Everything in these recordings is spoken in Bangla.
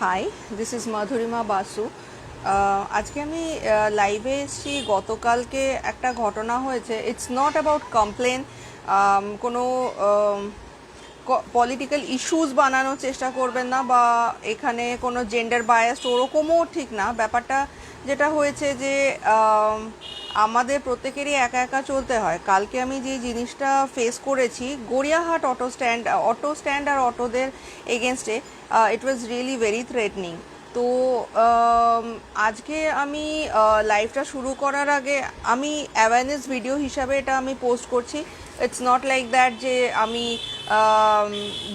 High, this is Madhurima Basu. আজকে আমি লাইভে এসেছি। গতকালকে একটা ঘটনা হয়েছে। ইটস নট অ্যাবাউট কমপ্লেন, কোনো পলিটিক্যাল ইস্যুস বানানোর চেষ্টা করবেন না, বা এখানে কোনো জেন্ডার বায়াসড ওরকমও ঠিক না। ব্যাপারটা যেটা হয়েছে যে আমাদের প্রত্যেকেরই একা একা চলতে হয়। কালকে আমি যে জিনিসটা ফেস করেছি গড়িয়াহাট অটো স্ট্যান্ড আর অটোদের এগেনস্টে, ইট ওয়াজ রিয়েলি ভেরি থ্রেটনিং। তো আজকে আমি লাইভটা শুরু করার আগে আমি অ্যাওয়ারনেস ভিডিও হিসাবে এটা আমি পোস্ট করছি। ইটস নট লাইক দ্যাট যে আমি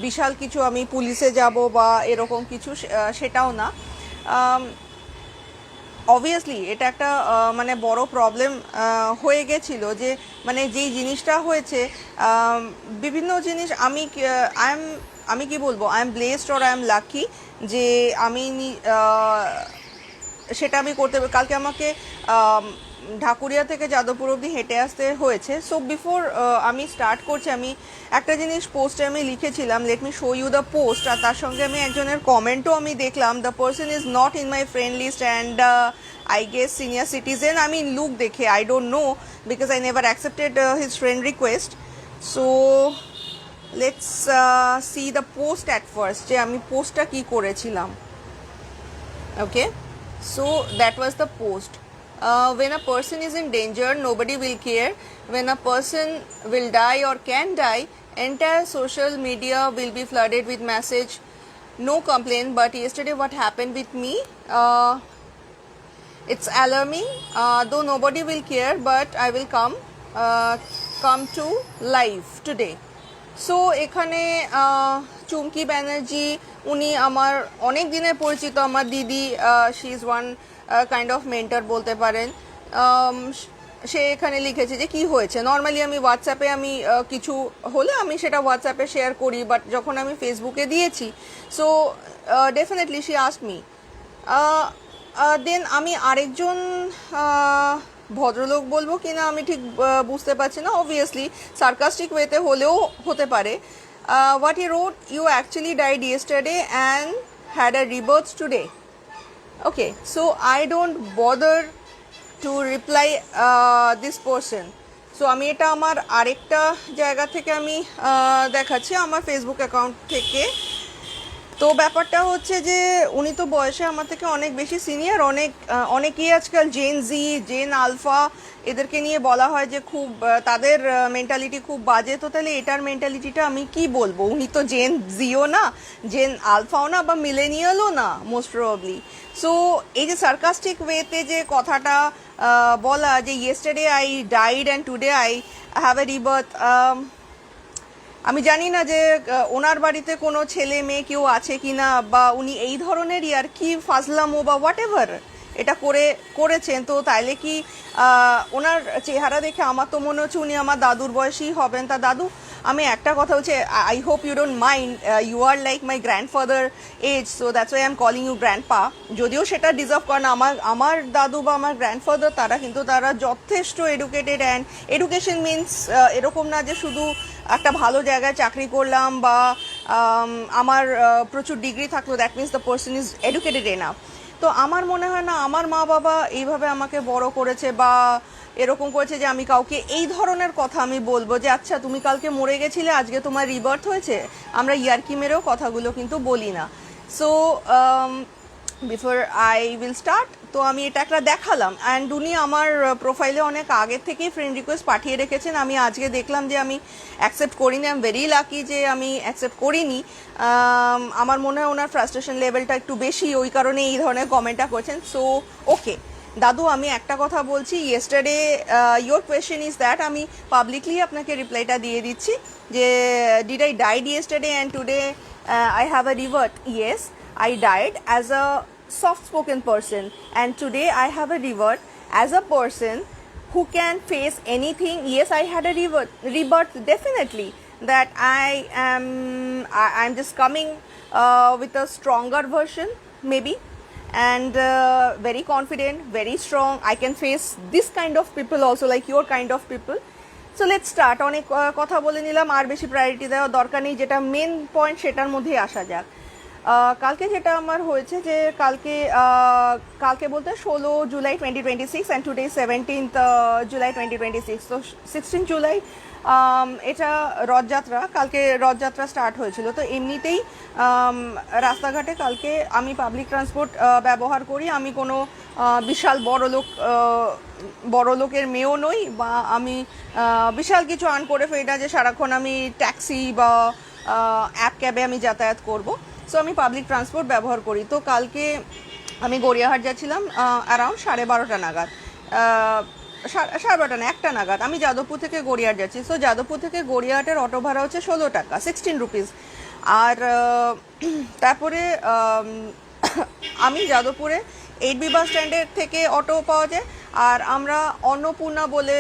বিশাল কিছু আমি পুলিশে যাব বা এরকম কিছু, সেটাও না। অবভিয়াসলি এটা একটা মানে বড় প্রবলেম হয়ে গেছিল, যে মানে যেই জিনিসটা হয়েছে, বিভিন্ন জিনিস আমি কি বলবো, I am blessed or I am lucky যে আমি সেটা আমি করতে কালকে আমাকে ঢাকুরিয়া থেকে যাদবপুর অবধি হেঁটে আসতে হয়েছে। সো বিফোর আমি স্টার্ট করছি, আমি একটা জিনিস পোস্টে আমি লিখেছিলাম, let me show you the post. আর তার সঙ্গে আমি একজনের কমেন্টও আমি দেখলাম, the person is not in my friend list and I guess senior citizen. আমি লুক দেখে I don't know, because I never accepted his friend request. So let's see the post at first, যে আমি পোস্টটা কী করেছিলাম। Okay, so that was the post. When a person is in danger, nobody will care. When a person will die or can die, entire social media will be flooded with message, no complaint. But yesterday what happened with me, it's alarming. Though nobody will care, but I will come to life today. So এখানে চুমকি ব্যানার্জি, উনি আমার অনেক দিনের পরিচিত, আমার দিদি। She is one kind of mentor বলতে পারেন। সে এখানে লিখেছে যে কি হয়েছে। নর্মালি আমি হোয়াটসঅ্যাপে আমি কিছু হলে আমি সেটা হোয়াটসঅ্যাপে শেয়ার করি, বাট যখন আমি ফেসবুকে দিয়েছি, so definitely she asked me. Then আমি আরেকজন ভদ্রলোক বলবো কিনা আমি ঠিক বুঝতে পারছি না, অবভিয়াসলি সার্কাস্টিক ওয়েতে হলেও হতে পারে। What he wrote, you actually died yesterday and had a rebirth today. Okay, so I don't bother to reply this person. So আমি এটা আমার আরেকটা জায়গা থেকে আমি দেখাচ্ছি, আমার ফেসবুক অ্যাকাউন্ট থেকে। তো ব্যাপারটা হচ্ছে যে উনি তো বয়সে আমার থেকে অনেক বেশি সিনিয়র। অনেকেই আজকাল জেন আলফা এদেরকে নিয়ে বলা হয় যে খুব তাদের মেন্টালিটি খুব বাজে। তো তাহলে এটার মেন্টালিটিটা আমি কি বলবো? উনি তো জেন জিও না, জেন আলফাও না, বা মিলেনিয়ালও না মোস্ট প্রবাবলি। সো এই যে সার্কাস্টিক ওয়েতে যে কথাটা বলা, যে yesterday I died and today I have a rebirth, আমি জানি না যে ওনার বাড়িতে কোনো ছেলে মেয়ে কেউ আছে কি না, বা উনি এই ধরনেরই আর কি ফাজলামো বা হোয়াট এভার এটা করেছেন। তো তাইলে কি ওনার চেহারা দেখে আমার তো মনে হচ্ছে উনি আমার দাদুর বয়সী হবেন। তা দাদু, আমি একটা কথা হচ্ছে, I hope you don't mind, you are like my grandfather age, so that's why I am calling you grandpa. যদিও সেটা ডিজার্ভ করে না, আমার দাদু বা আমার গ্র্যান্ডফাদার তারা যথেষ্ট এডুকেটেড, অ্যান্ড এডুকেশন মিনস এরকম না যে শুধু একটা ভালো জায়গায় চাকরি করলাম বা আমার প্রচুর ডিগ্রি থাকলো, that means the person is educated enough. তো আমার মনে হয় না আমার মা বাবা এইভাবে আমাকে বড় করেছে বা এরকম করেছে যে আমি কাউকে এই ধরনের কথা আমি বলবো যে আচ্ছা তুমি কালকে মরে গেছিলে, আজকে তোমার রিবার্থ হয়েছে। আমরা ইয়ার্কি মেরেও কথাগুলো কিন্তু বলি না। So before I will start, তো আমি এটা একটা দেখালাম, অ্যান্ড উনি আমার প্রোফাইলে অনেক আগের থেকেই ফ্রেন্ড রিকোয়েস্ট পাঠিয়ে রেখেছেন। আমি আজকে দেখলাম যে আমি অ্যাকসেপ্ট করিনি। আই এম ভেরি লাকি যে আমি অ্যাকসেপ্ট করিনি। আমার মনে হয় ওনার ফ্রাস্ট্রেশন লেভেলটা একটু বেশি, ওই কারণে এই ধরনের কমেন্টটা করছেন। সো ওকে দাদু, আমি একটা কথা বলছি, yesterday your question is that, আমি পাবলিকলি আপনাকে রিপ্লাইটা দিয়ে দিচ্ছি যে did I died yesterday and today I have a revert. Yes, I died as a soft-spoken person, and today I have a revert as a person who can face anything. Yes, I had a rebirth definitely. That I'm just coming with a stronger version, maybe, and very confident, very strong. I can face this kind of people also, like your kind of people. So let's start. অনেক কথা বলে নিলাম, আর বেশি প্রায়োরিটি দেওয়ার দরকার নেই, যেটা মেন পয়েন্ট সেটার মধ্যেই আসা যাক। কালকে যেটা আমার হয়েছে যে কালকে বলতে 16 জুলাই 2026 অ্যান্ড টুডে 17 জুলাই 2026। তো 16 জুলাই এটা রথযাত্রা, কালকে রথযাত্রা স্টার্ট হয়েছিল। তো এমনিতেই রাস্তাঘাটে কালকে আমি পাবলিক ট্রান্সপোর্ট ব্যবহার করি। আমি কোনো বিশাল বড় লোকের মেয়েও নই, বা আমি বিশাল কিছু আর্ন করে ফেলি না যে সারাক্ষণ আমি ট্যাক্সি বা অ্যাপ ক্যাবে আমি যাতায়াত করব। সো আমি পাবলিক ট্রান্সপোর্ট ব্যবহার করি। তো কালকে আমি গড়িয়াহাট যাচ্ছিলাম অ্যারাউন্ড 12:30 নাগাদ, 12:30 না 1টা নাগাদ। আমি যাদবপুর থেকে গড়িয়াহাট যাচ্ছি। সো যাদবপুর থেকে গড়িয়াহাটের অটো ভাড়া হচ্ছে 16 টাকা, 16 রুপিস। আর তারপরে আমি যাদবপুরে 8B বাস স্ট্যান্ডের থেকে অটো পাওয়া যায়। আর আমরা অন্নপূর্ণা বলে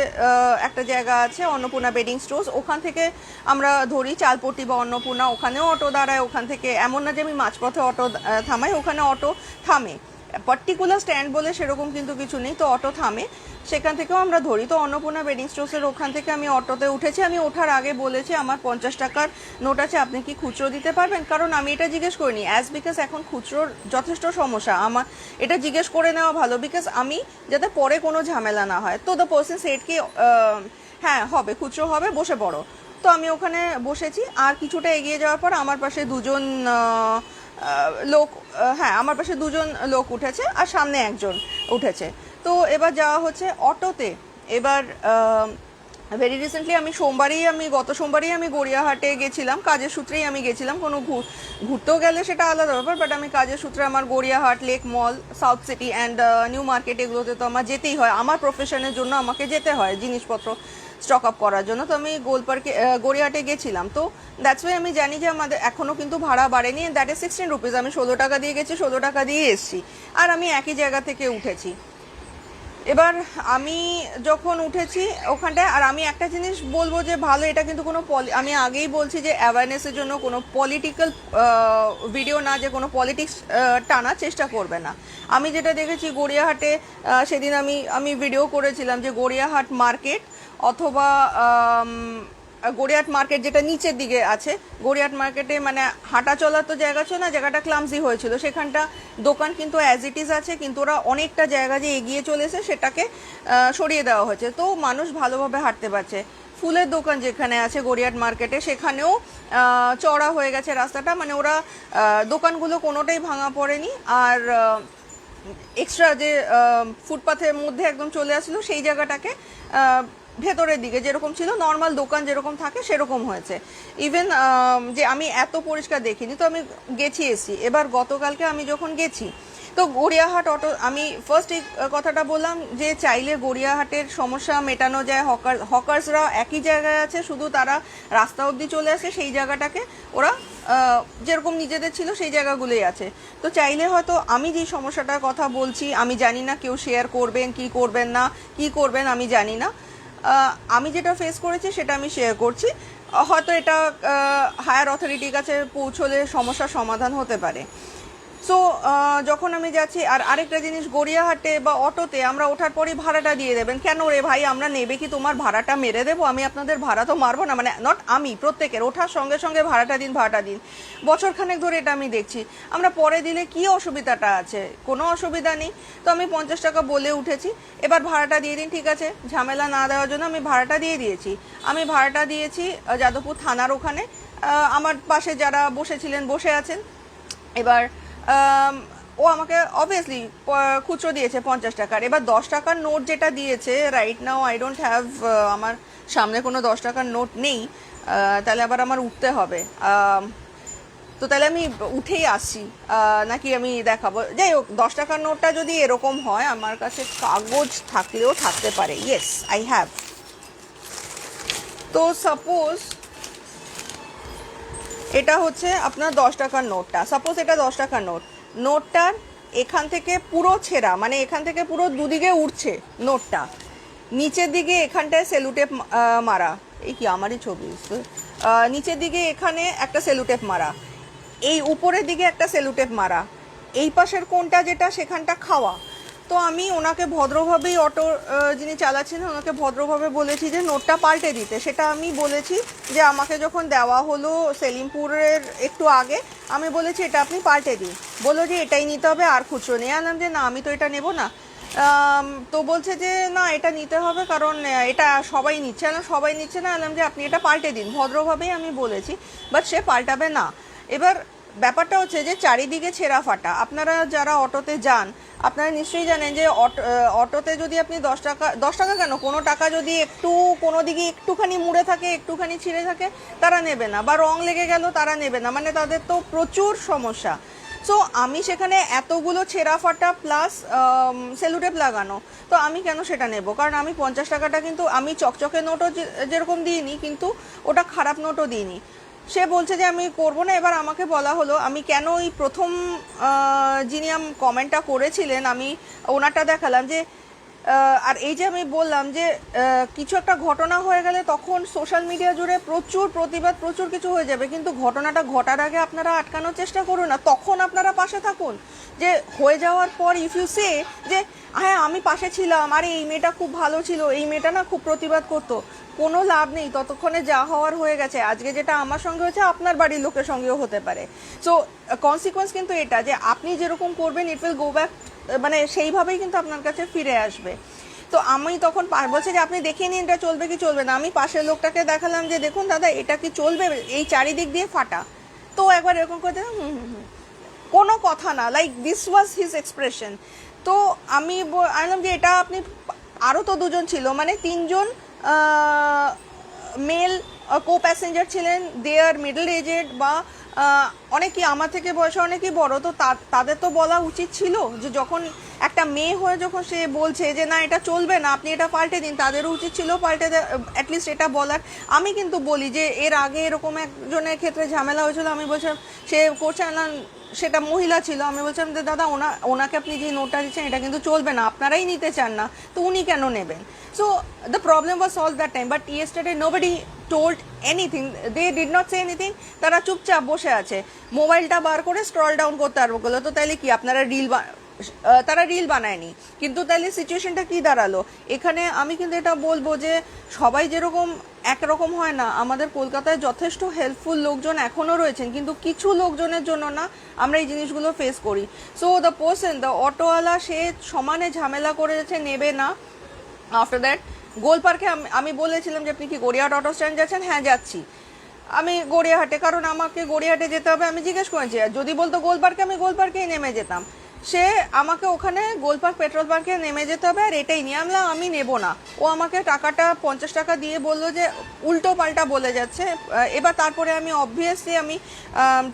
একটা জায়গা আছে, অন্নপূর্ণা বেডিং স্টোর্স, ওখান থেকে আমরা ধরি চালপট্টি বা অন্নপূর্ণা, ওখানেও অটো দাঁড়ায়। ওখান থেকে এমন না যে আমি মাঝপথে অটো থামাই, ওখানে অটো থামে। পার্টিকুলার স্ট্যান্ড বলে সেরকম কিন্তু কিছু নেই, তো অটো থামে, সেখান থেকেও আমরা ধরি। তো অন্নপূর্ণা বেডিং স্টোর্সের ওখান থেকে আমি অটোতে উঠেছি। আমি ওঠার আগে বলেছি আমার 50 টাকার নোট আছে, আপনি কি খুচরো দিতে পারবেন? কারণ আমি এটা জিজ্ঞেস করিনি, বিকজ এখন খুচরোর যথেষ্ট সমস্যা। আমার এটা জিজ্ঞেস করে নেওয়া ভালো, বিকজ আমি যাতে পরে কোনো ঝামেলা না হয়। তো দ্য পার্সন সেড কি হ্যাঁ হবে, খুচরো হবে, বসে পড়ো। তো আমি ওখানে বসেছি। আর কিছুটা এগিয়ে যাওয়ার পর আমার পাশে দুজন লোক, হ্যাঁ আমার পাশে দুজন লোক উঠেছে আর সামনে একজন উঠেছে। তো এবার যাওয়া হচ্ছে অটোতে। এবার ভেরি রিসেন্টলি গত সোমবারেই আমি গড়িয়াহাটে গেছিলাম, কাজের সূত্রেই আমি গেছিলাম। কোনো ঘুরতেও গেলে সেটা আলাদা ব্যাপার, বাট আমি কাজের সূত্রে আমার Gariahat, lake mall, south city and new market এগুলোতে তো আমার যেতেই হয়। আমার প্রফেশনের জন্য আমাকে যেতে হয় জিনিসপত্র স্টক আপ করার জন্য। তো আমি গড়িয়াহাটে গেছিলাম। তো দ্যাটস ওয়াই আমি জানি যে আমাদের এখনও কিন্তু ভাড়া বাড়েনি, দ্যাট ইজ 16 রুপিস। আমি 16 টাকা দিয়ে গেছি, 16 টাকা দিয়ে এসছি, আর আমি একই জায়গা থেকে উঠেছি। এবার আমি যখন উঠেছি ওখানটায়, আর আমি একটা জিনিস বলবো যে ভালো, এটা কিন্তু কোনো আমি আগেই বলছি যে অ্যাওয়ারনেসের জন্য কোনো পলিটিক্যাল ভিডিও না, যে কোনো পলিটিক্স টানার চেষ্টা করবে না। আমি যেটা দেখেছি গড়িয়াহাটে, সেদিন আমি ভিডিও করেছিলাম যে গড়িয়াহাট মার্কেট অথবা গড়িয়াহাট মার্কেট যেটা নিচের দিকে আছে, গড়িয়াহাট মার্কেটে মানে হাঁটা চলার তো জায়গা ছিল না, জায়গাটা ক্লামজি হয়েছিল। সেখানটা দোকান কিন্তু অ্যাজ ইট ইজ আছে, কিন্তু ওরা অনেকটা জায়গা যে এগিয়ে চলেছে সেটাকে সরিয়ে দেওয়া হয়েছে। তো মানুষ ভালোভাবে হাঁটতে পারছে। ফুলের দোকান যেখানে আছে গড়িয়াহাট মার্কেটে, সেখানেও চড়া হয়ে গেছে রাস্তাটা, মানে ওরা দোকানগুলো কোনোটাই ভাঙা পড়েনি। আর এক্সট্রা যে ফুটপাথের মধ্যে একদম চলে আসলো সেই জায়গাটাকে ভেতরের দিকে যেরকম ছিল, নর্মাল দোকান যেরকম থাকে সেরকম হয়েছে। ইভেন যে আমি এত পরিষ্কার দেখিনি। তো আমি গেছি এসছি। এবার গতকালকে আমি যখন গেছি, তো গড়িয়াহাট অটো, আমি ফার্স্ট এই কথাটা বললাম যে চাইলে গড়িয়াহাটের সমস্যা মেটানো যায়। হকার্সরা একই জায়গায় আছে, শুধু তারা রাস্তা অবধি চলে আসে, সেই জায়গাটাকে ওরা যেরকম নিজেদের ছিল সেই জায়গাগুলোই আছে। তো চাইলে হয়তো আমি যে সমস্যাটার কথা বলছি, আমি জানি না কেউ শেয়ার করবেন কি করবেন না, কি করবেন আমি জানি না। আমি যেটা ফেস করেছি সেটা আমি শেয়ার করছি। হয়তো এটা হায়ার অথরিটির কাছে পৌঁছলে সমস্যার সমাধান হতে পারে। সো যখন আমি যাচ্ছি, আর আরেকটা জিনিস, গড়িয়াহাটে বা অটোতে আমরা ওঠার পরই ভাড়াটা দিয়ে দেবেন। কেন রে ভাই, আমরা নেবে কি তোমার ভাড়াটা মেরে দেবো? আমি আপনাদের ভাড়া তো মারবো না, মানে নট আমি, প্রত্যেকের ওঠার সঙ্গে সঙ্গে ভাড়াটা দিন। বছরখানেক ধরে এটা আমি দেখছি। আমরা পরে দিলে কি অসুবিধাটা আছে? কোনো অসুবিধা নেই। তো আমি 50 টাকা বলে উঠেছি, এবার ভাড়াটা দিয়ে দিন। ঠিক আছে, ঝামেলা না দেওয়ার জন্য আমি ভাড়াটা দিয়ে দিয়েছি। আমি ভাড়াটা দিয়েছি যাদবপুর থানার ওখানে। আমার পাশে যারা বসেছিলেন বসে আছেন। এবার ও আমাকে অবভিয়াসলি খুচরো দিয়েছে 50 টাকার। এবার 10 টাকার নোট যেটা দিয়েছে, right now I don't have, আমার সামনে কোনো 10 টাকার নোট নেই। তাহলে আবার আমার উঠতে হবে। তো তাহলে আমি উঠেই আসছি নাকি আমি দেখাবো? যাই হোক, 10 টাকার নোটটা যদি এরকম হয়, আমার কাছে কাগজ থাকলেও থাকতে পারে। Yes, I have. তো সাপোজ এটা হচ্ছে আপনার 10 টাকার নোটটা, সাপোজ এটা 10 টাকার নোটটার এখান থেকে পুরো ছেঁড়া, মানে এখান থেকে পুরো দুদিকে উঠছে নোটটা, নিচের দিকে এখানটায় সেলুটেপ মারা। এই কি আমারই ছবি? নিচের দিকে এখানে একটা সেলুটেপ মারা, এই উপরের দিকে একটা সেলুটেপ মারা, এই পাশের কোনটা যেটা সেখানটা খাওয়া। তো আমি ওনাকে ভদ্রভাবেই অটো যিনি চালাচ্ছেন ওনাকে ভদ্রভাবে বলেছি যে নোটটা পাল্টে দিতে। সেটা আমি বলেছি যে আমাকে যখন দেওয়া হলো সেলিমপুরের একটু আগে, আমি বলেছি এটা আপনি পাল্টে দিন। বললো যে এটাই নিতে হবে, আর খুচরো নেই। আনলাম যে না, আমি তো এটা নেব না। তো বলছে যে না, এটা নিতে হবে, কারণ এটা সবাই নিচ্ছে। না, সবাই নিচ্ছে না। আনলাম যে আপনি এটা পাল্টে দিন, ভদ্রভাবেই আমি বলেছি, বাট সে পাল্টাবে না। এবার ব্যাপারটা হচ্ছে যে চারিদিকে ছেঁড়া ফাটা। আপনারা যারা অটোতে যান আপনারা নিশ্চয়ই জানেন যে অটোতে যদি আপনি 10 টাকা কেন, কোনো টাকা যদি একটু কোনো দিকে একটুখানি মুড়ে থাকে, একটুখানি ছিঁড়ে থাকে, তারা নেবে না, বা রং লেগে গেল তারা নেবে না, মানে তাদের তো প্রচুর সমস্যা। সো আমি সেখানে এতগুলো ছেঁড়া ফাটা প্লাস সেলুটেপ লাগানো, তো আমি কেন সেটা নেব? কারণ আমি 50 টাকাটা কিন্তু আমি চকচকে নোটও যেরকম দিইনি, কিন্তু ওটা খারাপ নোটও দিইনি। সে বলছে যে আমি করব না। এবার আমাকে বলা হলো, আমি কেন ওই প্রথম যিনি কমেন্টটা করেছিলেন আমি ওনারটা দেখালাম যে আর এই যে আমি বললাম যে কিছু একটা ঘটনা হয়ে গেলে তখন সোশ্যাল মিডিয়া জুড়ে প্রচুর প্রতিবাদ, প্রচুর কিছু হয়ে যাবে, কিন্তু ঘটনাটা ঘটার আগে আপনারা আটকানোর চেষ্টা করুন না, তখন আপনারা পাশে থাকুন। যে হয়ে যাওয়ার পর ইফ ইউ সে যে হ্যাঁ আমি পাশে ছিলাম, আরে এই মেয়েটা খুব ভালো ছিল, এই মেয়েটা না খুব প্রতিবাদ করতো, কোনো লাভ নেই। ততক্ষণে যা হওয়ার হয়ে গেছে। আজকে যেটা আমার সঙ্গে হয়েছে আপনার বাড়ির লোকের সঙ্গেও হতে পারে। সো কনসিকোয়েন্স কিন্তু এটা যে আপনি যেরকম করবেন ইট উইল গো ব্যাক, মানে সেইভাবেই কিন্তু আপনার কাছে ফিরে আসবে। তো আমি তখন বলছে যে আপনি দেখিয়ে নিন এটা চলবে কি চলবে না। আমি পাশের লোকটাকে দেখালাম যে দেখুন দাদা, এটা কি চলবে, এই চারিদিক দিয়ে ফাটা। তো একবার এরকম করে কোনো কথা না, like this was his expression. তো আমি আনলাম যে এটা আপনি, আরও তো দুজন ছিল, মানে 3জন মেল কো প্যাসেঞ্জার ছিলেন, দে আর মিডল এজেড বা অনেকেই আমার থেকে বয়সে অনেকেই বড়। তো তাদের তো বলা উচিত ছিল যে যখন একটা মেয়ে হয়ে যখন সে বলছে যে না এটা চলবে না, আপনি এটা পাল্টে দিন, তাদেরও উচিত ছিল পাল্টে অ্যাটলিস্ট এটা বলার। আমি কিন্তু বলি যে এর আগে এরকম একজনের ক্ষেত্রে ঝামেলা হয়েছিল, আমি বলছিলাম সে করছে না, সেটা মহিলা ছিল, আমি বলছিলাম যে দাদা ওনাকে আপনি যে নোটটা দিচ্ছেন এটা কিন্তু চলবে না, আপনারাই নিতে চান না, তো উনি কেন নেবেন? So the problem was solve that time, but yesterday nobody told anything, they did not say anything. তারা চুপচাপ বসে আছে, মোবাইলটা বার করে স্ক্রল ডাউন করতে পারবো বলে। তো তাইলে কি আপনারা তারা রিল বানায়নি, কিন্তু তাহলে সিচুয়েশনটা কি দাঁড়ালো এখানে? আমি কিন্তু এটা বলবো যে সবাই যেরকম একরকম হয় না, আমাদের কলকাতায় যথেষ্ট হেল্পফুল লোকজন এখনও রয়েছেন, কিন্তু কিছু লোকজনের জন্য না আমরা এই জিনিসগুলো ফেস করি। সো দ্য অটোওয়ালা সে সমানে ঝামেলা করে যাচ্ছে, নেবে না। আফটার দ্যাট গোল পার্কে আমি বলেছিলাম যে আপনি কি গড়িয়াহাট অটো স্ট্যান্ড যাচ্ছেন? হ্যাঁ যাচ্ছি আমি গড়িয়াহাটে, কারণ আমাকে গড়িয়াহাটে যেতে হবে। আমি জিজ্ঞেস করেছি, যদি বলতো গোল পার্কে, আমি গোল পার্কেই নেমে যেতাম। সে আমাকে ওখানে গোল পার্ক পেট্রোল পার্কে নেমে যেতে হবে আর এটাই নিয়ে আমি নেব না। ও আমাকে টাকাটা 50 টাকা দিয়ে বললো যে উল্টো পাল্টা বলে যাচ্ছে। এবার তারপরে আমি অবভিয়াসলি আমি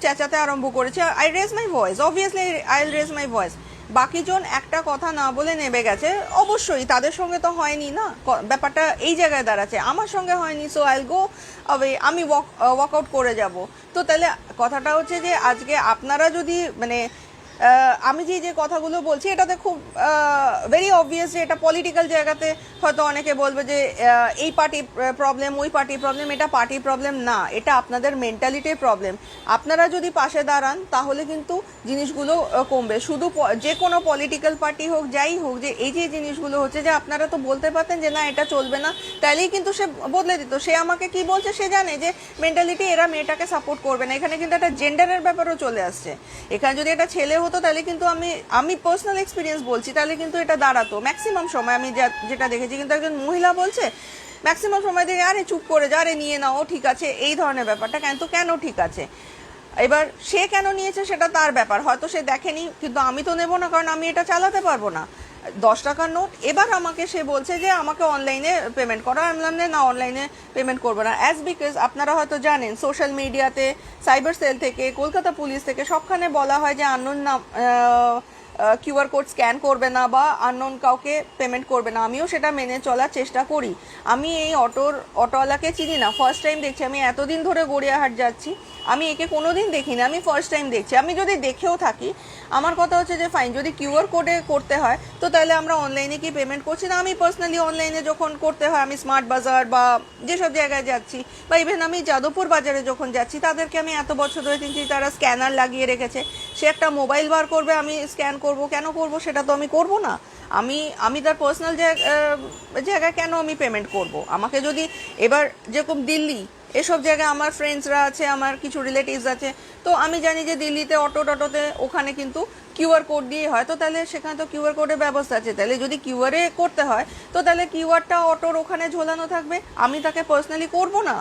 চেঁচাতে আরম্ভ করেছি। I raise my voice, obviously I raise my voice. বাকিজন একটা কথা না বলে নেমে গেছে। অবশ্যই তাদের সঙ্গে তো হয়নি না, ব্যাপারটা এই জায়গায় দাঁড়াচ্ছে, আমার সঙ্গে হয়নি। সো আইল গো অ্যাওয়ে, আমি ওয়াক আউট করে যাব। তো তাহলে কথাটা হচ্ছে যে আজকে আপনারা যদি মানে আমি যে কথাগুলো বলছি এটাতে খুব ভেরি অবভিয়াস যে এটা পলিটিক্যাল জায়গাতে হয়তো অনেকে বলবে যে এই পার্টি প্রবলেম, ওই পার্টি প্রবলেম। এটা পার্টি প্রবলেম না, এটা আপনাদের মেন্টালিটির প্রবলেম। আপনারা যদি পাশে দাঁড়ান তাহলে কিন্তু জিনিসগুলো কমবে। শুধু যে কোনো পলিটিক্যাল পার্টি হোক, যাই হোক, যে এই যে জিনিসগুলো হচ্ছে যে আপনারা তো বলতে পারতেন যে না এটা চলবে না, তাইলেই কিন্তু সে বদলে দিত। সে আমাকে কি বলছে, সে জানে যে মেন্টালিটি এরা মেয়েটাকে সাপোর্ট করবে না। এখানে কিন্তু একটা জেন্ডারের ব্যাপারও চলে আসছে। এখানে যদি এটা ছেলে হতো তাহলে কিন্তু আমি পার্সোনাল এক্সপিরিয়েন্স বলছি, তাহলে কিন্তু এটা দাঁড়াতো ম্যাক্সিমাম সময়। আমি যেটা দেখেছি, কিন্তু একজন মহিলা বলছে ম্যাক্সিমাম সময় দেখে আরে চুপ করে যা, আরে নিয়ে নাও, ঠিক আছে, এই ধরনের ব্যাপারটা। কিন্তু কেন ঠিক আছে, এবার সে কেন নিয়েছে সেটা তার ব্যাপার, হয়তো সে দেখেনি, কিন্তু আমি তো নেবো না, কারণ আমি এটা চালাতে পারবো না। 10 টাকার নোট। এবার আমাকে সে বলছে যে আমাকে অনলাইনে পেমেন্ট করো। আমি বললাম না, অনলাইনে পেমেন্ট করবো না। অ্যাজ বিকজ আপনারা হয়তো জানেন সোশ্যাল মিডিয়াতে, সাইবার সেল থেকে, কলকাতা পুলিশ থেকে সবখানে বলা হয় যে আননোন নাম কিউআর কোড স্ক্যান করবে না বা আননোন কাউকে পেমেন্ট করবে না। আমিও সেটা মেনে চলার চেষ্টা করি। আমি এই অটোওয়ালাকে চিনি না, ফার্স্ট টাইম দেখছি। আমি এতদিন ধরে গড়িয়াহাট যাচ্ছি, আমি একে কোনো দিন দেখিনি, আমি ফার্স্ট টাইম দেখছি। আমি যদি দেখেও থাকি, আমার কথা হচ্ছে যে ফাইন, যদি কিউআর কোডে করতে হয় তো তাহলে আমরা অনলাইনে কি পেমেন্ট করছি না? আমি পার্সোনালি অনলাইনে যখন করতে হয়, আমি স্মার্ট বাজার বা যেসব জায়গায় যাচ্ছি, বা ইভেন আমি যাদবপুর বাজারে যখন যাচ্ছি, তাদেরকে আমি এত বছর ধরে চিনছি, তারা স্ক্যানার লাগিয়ে রেখেছে। সে একটা মোবাইল বার করবে, আমি স্ক্যান করব, কেন করব? সেটা তো আমি করব না। আমি আমি তার পার্সোনাল জায়গায় কেন আমি পেমেন্ট করব? আমাকে যদি এবার যেরকম দিল্লি এসব জায়গায় আমার ফ্রেন্ডসরা আছে, আমার কিছু রিলেটিভস আছে, তো আমি জানি যে দিল্লিতে অটোতে ওখানে কিন্তু কিউআর কোড দিয়ে হয়, তো তাহলে সেখানে তো কিউআর কোডের ব্যবস্থা আছে, তাহলে যদি কিউআরে করতে হয় তো তাহলে কিউআরটা অটোর ওখানে ঝোলানো থাকবে, আমি তাকে পার্সোনালি করব না?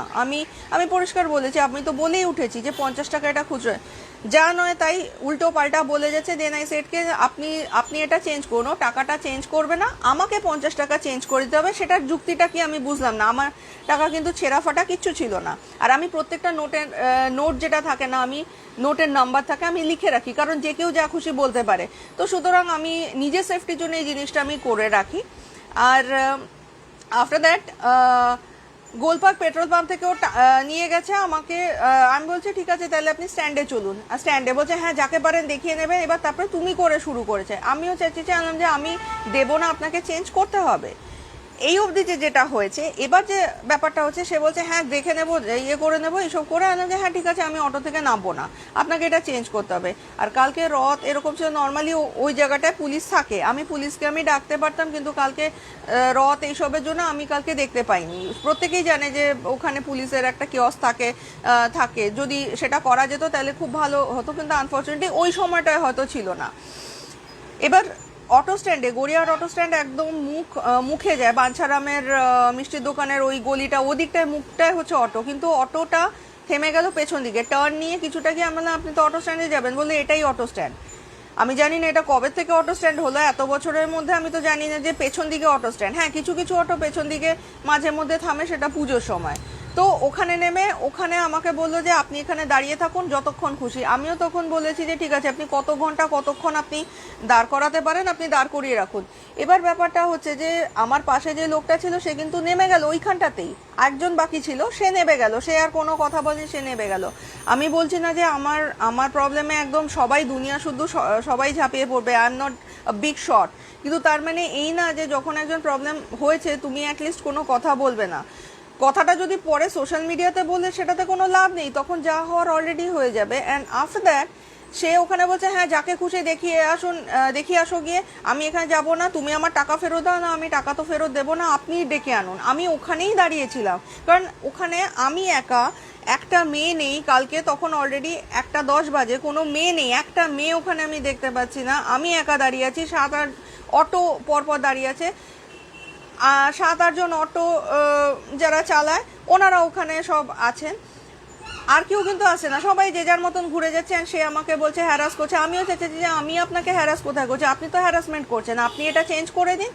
আমি পরিষ্কার বলেছি, আমি তো বলেই উঠেছি যে 50 টাকা এটা খুচরো, যা নয় তাই উল্টো পাল্টা বলে যাচ্ছে। দেন আই সেডকে আপনি এটা চেঞ্জ করুন, টাকাটা চেঞ্জ করবে না, আমাকে 50 টাকা চেঞ্জ করে দিতে হবে, সেটার যুক্তিটা কি আমি বুঝলাম না। আমার টাকা কিন্তু ছেঁড়া ফাটা কিচ্ছু ছিল না, আর আমি প্রত্যেকটা নোট যেটা থাকে না, আমি নোটের নাম্বার থাকে আমি লিখে রাখি, কারণ যে কেউ যা খুশি বলতে পারে, তো সুতরাং আমি নিজের সেফটির জন্য এই জিনিসটা আমি করে রাখি। আর after that Golpark petrol pump থেকে ও নিয়ে গেছে আমাকে, আমি বলছি ঠিক আছে তাহলে আপনি স্ট্যান্ডে চলুন, আর স্ট্যান্ডে বলছে হ্যাঁ যাকে পারেন দেখিয়ে নেবেন, এবার তারপরে তুমি করে শুরু করেছে। আমিও চাইলাম যে আমি দেবো না, আপনাকে চেঞ্জ করতে হবে। এই অবধি যেটা হয়েছে, এবার যে ব্যাপারটা হচ্ছে সে বলছে হ্যাঁ দেখে নেবো, ইয়ে করে নেবো, এইসব করে আনলাম যে হ্যাঁ ঠিক আছে আমি অটো থেকে নামবো না, আপনাকে এটা চেঞ্জ করতে হবে। আর কালকে রথ এরকম ছিল, নর্মালি ওই জায়গাটায় পুলিশ থাকে, আমি পুলিশকে আমি ডাকতে পারতাম, কিন্তু কালকে রথ এইসবের জন্য আমি কালকে দেখতে পাইনি। প্রত্যেকেই জানে যে ওখানে পুলিশের একটা কিয়স থাকে, যদি সেটা করা যেত তাহলে খুব ভালো হতো, কিন্তু আনফর্চুনেটলি ওই সময়টায় হয়তো ছিল না। এবার অটো স্ট্যান্ডে, গড়িয়াহাট অটো স্ট্যান্ড একদম মুখে যায়, বাঞ্ছারামের মিষ্টির দোকানের ওই গলিটা, ওদিকটায় মুখটায় হচ্ছে অটো, কিন্তু অটোটা থেমে গেল পেছন দিকে, টার্ন নিয়ে কিছুটা গিয়ে আমরা আপনি তো অটো স্ট্যান্ডে যাবেন, বললে এটাই অটো স্ট্যান্ড। আমি জানি না এটা কবে থেকে অটো স্ট্যান্ড হলো, এত বছরের মধ্যে আমি তো জানি না যে পেছন দিকে অটো স্ট্যান্ড। হ্যাঁ কিছু কিছু অটো পেছন দিকে মাঝে মধ্যে থামে, সেটা পুজোর সময়। তো ওখানে নেমে ওখানে আমাকে বললো যে আপনি এখানে দাঁড়িয়ে থাকুন যতক্ষণ খুশি। আমিও তখন বলেছি যে ঠিক আছে, আপনি কত ঘন্টা কতক্ষণ আপনি দাঁড় করাতে পারেন আপনি দাঁড় করিয়ে রাখুন। এবার ব্যাপারটা হচ্ছে যে আমার পাশে যে লোকটা ছিল সে কিন্তু নেমে গেল ওইখানটাতেই, একজন বাকি ছিল সে নেমে গেল, সে আর কোনো কথা বলেনি, সে নেমে গেল। আমি বলছি না যে আমার প্রবলেমে একদম সবাই দুনিয়া শুধু সবাই ঝাঁপিয়ে পড়বে, I am not a big shot, কিন্তু তার মানে এই না যে যখন একজন প্রবলেম হয়েছে তুমি অ্যাটলিস্ট কোনো কথা বলবে না। কথাটা যদি পরে সোশ্যাল মিডিয়াতে বলে সেটাতে কোনো লাভ নেই, তখন যা হওয়ার অলরেডি হয়ে যাবে। অ্যান্ড আফটার দ্যাট সে ওখানে বলছে হ্যাঁ যাকে খুশি দেখিয়ে আসো গিয়ে, আমি এখানে যাব না, তুমি আমার টাকা ফেরত দাও না, আমি টাকা তো ফেরত দেবো না, আপনি ডেকে আনুন। আমি ওখানেই দাঁড়িয়েছিলাম, কারণ ওখানে আমি একা, একটা মেয়ে নেই কালকে, তখন অলরেডি 1:10 বাজে, কোনো মেয়ে নেই, একটা মেয়ে ওখানে আমি দেখতে পাচ্ছি না, আমি একা দাঁড়িয়ে আছি, 7-8 অটো পরপর দাঁড়িয়ে আছে, 7-8 জন অটো যারা চালায় ওনারা ওখানে সব আছেন, আর কেউ কিন্তু আসে না, সবাই যে যার মতন ঘুরে যাচ্ছে। সে আমাকে বলছে হ্যারাস করছে, আমিও চাইছি যে আমি আপনাকে হ্যারাস কোথায় করছি, আপনি তো হ্যারাসমেন্ট করছেন, আপনি এটা চেঞ্জ করে দিন।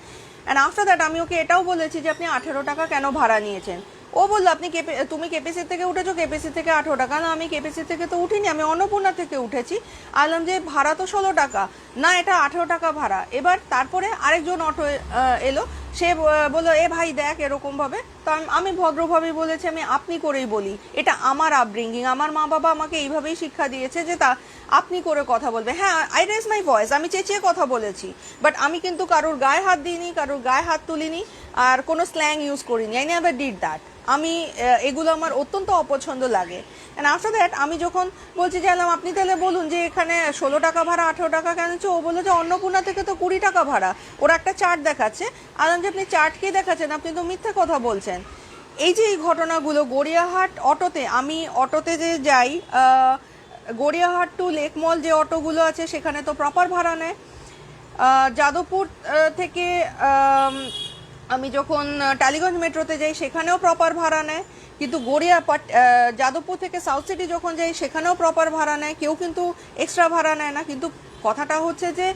অ্যান্ড আফটার দ্যাট আমি ওকে এটাও বলেছি যে আপনি 18 টাকা কেন ভাড়া নিয়েছেন। ও বললো তুমি কেপিসি থেকে উঠেছো, কেপিসি থেকে 18 টাকা। না আমি কেপিসি থেকে তো উঠিনি, আমি অন্নপূর্ণা থেকে উঠেছি। আনলাম যে ভাড়া তো 16 টাকা, না এটা 18 টাকা ভাড়া। এবার তারপরে আরেকজন অটো এলো, সে বললো এ ভাই দেখ এরকম ভাবে, তো আমি ভদ্রভাবে বলেছি, আমি আপনি করেই বলি, এটা আমার আপব্রিঙ্গিং, আমার মা বাবা আমাকে এইভাবেই শিক্ষা দিয়েছে যে তা আপনি করে কথা বলবে। হ্যাঁ আই রেজ মাই ভয়েস, আমি চেঁচিয়ে কথা বলেছি, বাট আমি কিন্তু কারোর গায়ে হাত দিইনি, কারোর গায়ে হাত তুলিনি, আর কোনো স্ল্যাং ইউজ করিনি, আই নেভার ডিড দ্যাট। আমি এগুলো আমার অত্যন্ত অপছন্দ লাগে। অ্যান্ড আফটার দ্যাট আমি যখন বলছি যে আপনি তাহলে বলুন যে এখানে 16 টাকা ভাড়া 18 টাকা কেন হচ্ছে, ও বললো যে অন্নপূর্ণা থেকে তো 20 টাকা ভাড়া, ওরা একটা চার্ট দেখাচ্ছে। আলাম যে আপনি চার্ট কি দেখাচ্ছেন, আপনি তো মিথ্যা কথা বলছেন। এই যে এই ঘটনাগুলো গড়িয়াহাট অটোতে, আমি অটোতে যে যাই গড়িয়াহাট টু লেক মল যে অটোগুলো আছে সেখানে তো প্রপার ভাড়া নেয়। যাদবপুর থেকে আমি যখন টালিগঞ্জ মেট্রোতে যাই সেখানেও প্রপার ভাড়া নেয়, কিন্তু যাদবপুর থেকে সাউথ সিটি যখন যাই সেখানেও প্রপার ভাড়া নেয়, কেউ কিন্তু এক্সট্রা ভাড়া নেয় না। কিন্তু কথাটা হচ্ছে যে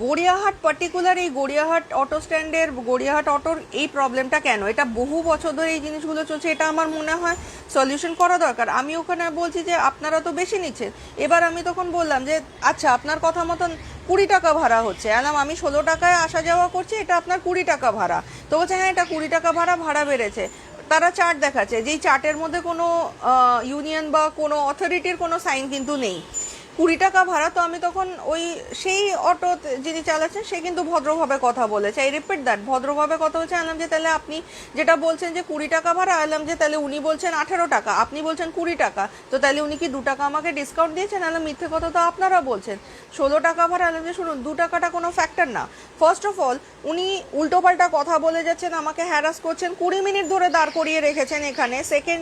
গড়িয়াহাট পার্টিকুলার এই গড়িয়াহাট অটো স্ট্যান্ডের গড়িয়াহাট অটোর এই প্রবলেমটা কেন, এটা বহু বছর ধরে এই জিনিসগুলো চলছে, এটা আমার মনে হয় সলিউশন করা দরকার। আমি ওখানে বলছি যে আপনারা তো বেশি নিচ্ছেন। এবার আমি তখন বললাম যে আচ্ছা আপনার কথা মতন 20 টাকা ভাড়া হচ্ছে, আমি 16 টাকায় আসা যাওয়া করছি, এটা আপনার 20 টাকা ভাড়া। তো বলছে হ্যাঁ এটা 20 টাকা ভাড়া বেড়েছে। তারা চার্ট দেখাচ্ছে, যেই চার্টের মধ্যে কোনো ইউনিয়ন বা কোনো অথরিটির কোনো সাইন কিন্তু নেই। 20 টাকা ভাড়া। তো আমি তখন ওই সেই অটো যিনি চালাচ্ছেন সে কিন্তু ভদ্রভাবে কথা বলেছে, আই রিপিট দ্যাট, ভদ্রভাবে কথা বলছে। আনলাম যে তাহলে আপনি যেটা বলছেন যে 20 টাকা ভাড়া, আনলাম যে তাহলে উনি বলছেন 18 টাকা, আপনি বলছেন 20 টাকা, তো তাহলে উনি কি 2 টাকা আমাকে ডিসকাউন্ট দিয়েছেন? আনলাম মিথ্যে কথা তো আপনারা বলছেন, 16 টাকা ভাড়া। আনলাম যে শুনুন 2 টাকাটা কোনো ফ্যাক্টর না। ফার্স্ট অফ অল উনি উল্টোপাল্টা কথা বলে যাচ্ছেন, আমাকে হ্যারাস করছেন, 20 মিনিট ধরে দাঁড় করিয়ে রেখেছেন এখানে। সেকেন্ড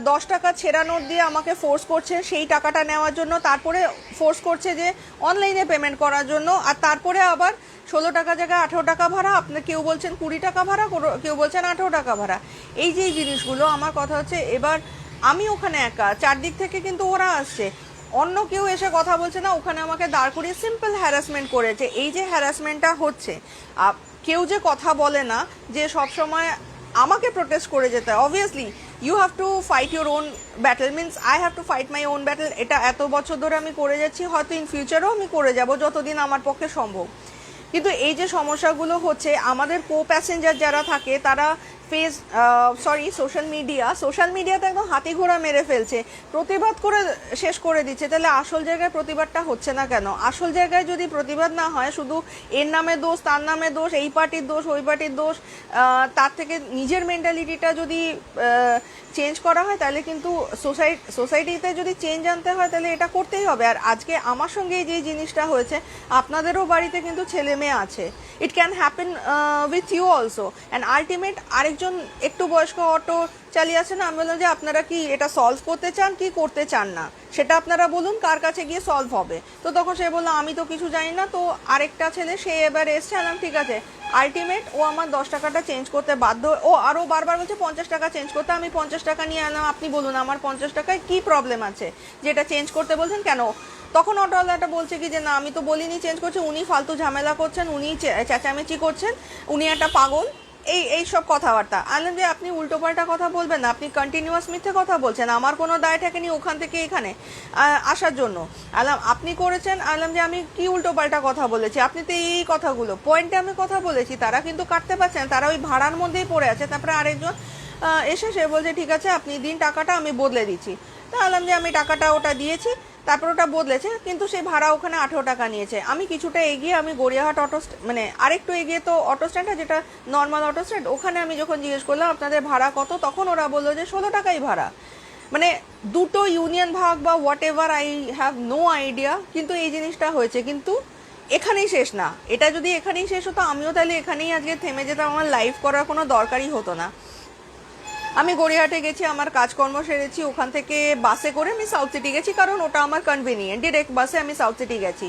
10 টাকা ছেঁড়া নোট দিয়ে আমাকে ফোর্স করছেন সেই টাকাটা নেওয়ার জন্য, তারপরে ফোর্স করছে যে অনলাইনে পেমেন্ট করার জন্য, আর তারপরে আবার 16 টাকা জায়গায় 18 টাকা ভাড়া, আপনার কেউ বলছেন 20 টাকা ভাড়া, কেউ বলছেন 18 টাকা ভাড়া। এই যে জিনিসগুলো, আমার কথা হচ্ছে এবার আমি ওখানে একা, চারদিক থেকে কিন্তু ওরা আসছে, অন্য কেউ এসে কথা বলছে না, ওখানে আমাকে দাঁড় করিয়ে সিম্পল হ্যারাসমেন্ট করেছে। এই যে হ্যারাসমেন্টটা হচ্ছে, কেউ যে কথা বলে না যে সবসময় আমাকে প্রোটেস্ট করে যেতে হয়। Obviously you have to fight your own battle, means I have to fight my own battle. এটা এত বছর ধরে আমি করে যাচ্ছি, হয়তো ইন ফিউচারও আমি করে যাব যতদিন আমার পক্ষে সম্ভব। কিন্তু এই যে সমস্যাগুলো হচ্ছে, আমাদের কো প্যাসেঞ্জার যারা থাকে তারা সোশ্যাল মিডিয়াতে একদম হাতি ঘোড়া মেরে ফেলছে, প্রতিবাদ করে শেষ করে দিচ্ছে। তাহলে আসল জায়গায় প্রতিবাদটা হচ্ছে না কেন? আসল জায়গায় যদি প্রতিবাদ না হয়, শুধু এর নামে দোষ, তার নামে দোষ, এই পার্টির দোষ, ওই পার্টির দোষ, তার থেকে নিজের মেন্টালিটিটা যদি চেঞ্জ করা হয়, তাহলে কিন্তু সোসাইটিতে যদি চেঞ্জ আনতে হয় তাহলে এটা করতেই হবে। আর আজকে আমার সঙ্গে যে জিনিসটা হয়েছে, আপনাদেরও বাড়িতে কিন্তু ছেলে মেয়ে আছে, it can happen with you also. And ultimate আরেকজন একটু বয়স্ক অটো চালিয়ে আছে না, আমি বললাম যে আপনারা কি এটা সলভ করতে চান কি করতে চান না, সেটা আপনারা বলুন, কার কাছে গিয়ে সলভ হবে। তো তখন সে বললো আমি তো কিছু জানি না। তো আরেকটা ছেলে সে এবার এসছে, আলাম ঠিক আছে, আলটিমেট ও আমার 10 টাকাটা চেঞ্জ করতে বাধ্য। ও আরও বারবার বলছে 50 টাকা চেঞ্জ করতে, আমি 50 টাকা নিয়ে আনলাম। আপনি বলুন আমার 50 টাকায় কী প্রবলেম আছে যেটা চেঞ্জ করতে বলছেন কেন? তখন অটোওয়ালাটা বলছে কি যে না আমি তো বলিনি চেঞ্জ করছে, উনি ফালতু ঝামেলা করছেন, উনি চেঁচামেচি করছেন, উনি একটা পাগল, এই সব কথাবার্তা। আনলাম যে আপনি উল্টোপাল্টা কথা বলবেন না, আপনি কন্টিনিউয়াস মিথ্যে কথা বলছেন, আমার কোনো দায় থাকেনি ওখান থেকে এখানে আসার জন্য। আলাম আপনি করেছেন, আনলাম যে আমি কি উল্টোপাল্টা কথা বলেছি, আপনি তো এই কথাগুলো পয়েন্টে আমি কথা বলেছি, তারা কিন্তু কাটতে পারছেন, তারা ওই ভাড়ার মধ্যেই পড়ে আছে। তারপরে আরেকজন এসে সে বলছে ঠিক আছে আপনি দিন টাকাটা, আমি বদলে দিচ্ছি। তা আলাম যে আমি টাকাটা ওটা দিয়েছি, তারপর ওটা বদলেছে, কিন্তু সেই ভাড়া ওখানে 18 টাকা নিয়েছে। আমি কিছুটা এগিয়ে, আমি গড়িয়াহাট মানে আরেকটু এগিয়ে তো অটো স্ট্যান্ডটা, যেটা নর্মাল অটো স্ট্যান্ড, ওখানে আমি যখন জিজ্ঞেস করলাম আপনাদের ভাড়া কত, তখন ওরা বললো যে 16 টাকাই ভাড়া। মানে দুটো ইউনিয়ন ভাগ বা whatever, I have no idea, কিন্তু এই জিনিসটা হয়েছে। কিন্তু এখানেই শেষ না, এটা যদি এখানেই শেষ হতো, আমিও তাহলে এখানেই আজকে থেমে যেতাম, আমার লাইভ করার কোনো দরকারই হতো না। আমি গড়িয়াহাটে গেছি, আমার কাজকর্ম সেরেছি, ওখান থেকে বাসে করে আমি সাউথ সিটি গেছি, কারণ ওটা আমার কনভিনিয়েন্ট, ডিরেক্ট বাসে আমি সাউথ সিটি গেছি,